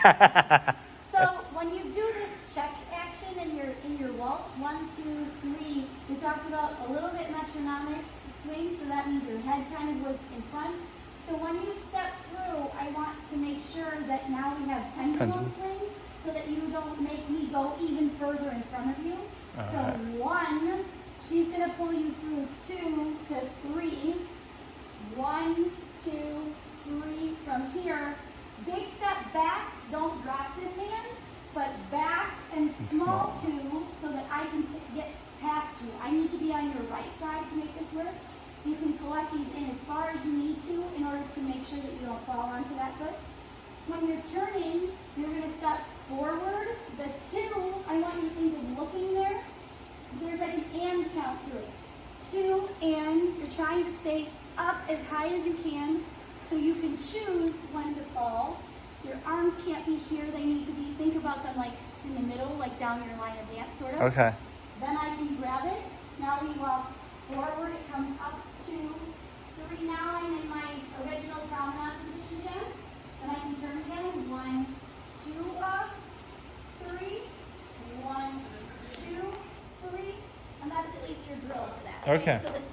So when you do this check action in your waltz, 1, 2, 3, we talked about a little bit metronomic swing, so that means your head kind of was in front. So when you step through, I want to make sure that now we have pendulum swing, so that you don't make me go even further in front of you. So 1, she's gonna pull you through 2 to 3. 1, 2, 3 from here. Big step back, don't drop this hand, but back and small 2 so that I can get past you. I need to be on your right side to make this work. You can collect these in as far as you need to in order to make sure that you don't fall onto that foot. When you're turning, you're going to step forward. The 2, I want you to think of looking there. There's like an and count to it. 2 and, you're trying to stay up as high as you can. So you can choose when to fall. Your arms can't be here. They need to be, think about them like in the middle, like down your line of dance sort of. Okay. Then I can grab it. Now we walk forward. It comes up 2, 3. Now I'm in my original promenade position again. Then I can turn again. 1, 2 up, 3. 1, 2, 3. And that's at least your drill for that. Okay. So this